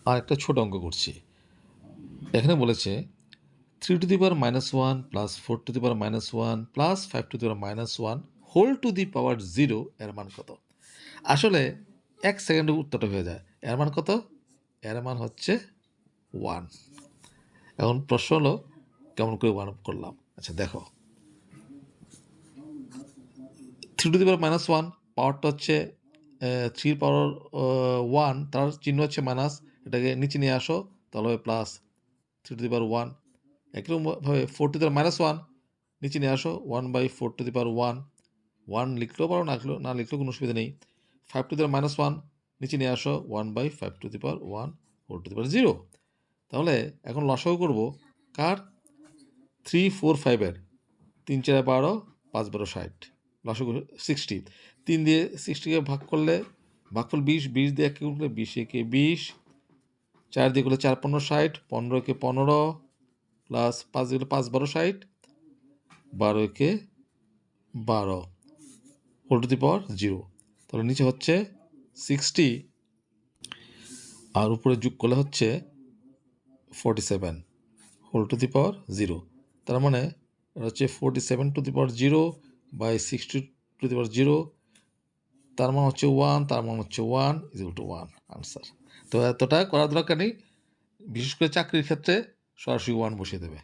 আর একটা ছোট অঙ্ক করছি। এখানে বলেছে 3 to the power -1 plus 4 to the power -1 plus 5 to the power -1 whole to the power 0 এর মান কত? আসলে 1 সেকেন্ডে উত্তরটা হয়ে যায়। এর মান কত? এর মান হচ্ছে 1। এখন প্রশ্ন হলো কেমন করে 1 করলাম? আচ্ছা দেখো, 3 টু দি পাওয়ার -1 পাওয়ারটা হচ্ছে 3 পাওয়ার 1, তার চিহ্ন হচ্ছে মাইনাস, এটাকে নিচে নিয়ে আসো, তাহলে হবে প্লাস 3 টু দি পাওয়ার 1। একইরকমভাবে 4 টু দি পাওয়ার -1 নিচে নিয়ে আসো, 1/4 টু দি পাওয়ার 1। 1 লিখলেও পারো, না লিখলেও কোনো অসুবিধা নেই। 5 টু দি পাওয়ার -1 নিচে নিয়ে আসো, 1/5 to the power 1 whole to the power 0। তাহলে এখন লসাগু করব কার? 3, 4, 5 এর 3 4 12, 5 12 60, লসাগু 60। 3 দিয়ে 60কে ভাগ করলে ভাগফল 20, 20 দিয়ে 1 করলে 20 একে 20, 4 দিয়ে করলে 4 15 60, 15 কে 15 প্লাস 5 দিয়ে 5 12 60, 12 কে 12 হোল টু দি পাওয়ার 0। তাহলে নিচে হচ্ছে 60 আর উপরে যোগ করলে হচ্ছে 47 হোল টু দি পাওয়ার 0। তার মানে এটা হচ্ছে 47 to the power 0 by 60 to the power 0, তার মান হচ্ছে 1, তার মান হচ্ছে 1 = 1 আনসার। তো এতটা করার দরকার নেই, বিশেষ করে চাকরির ক্ষেত্রে সরাসরি 1 বসিয়ে দেবে।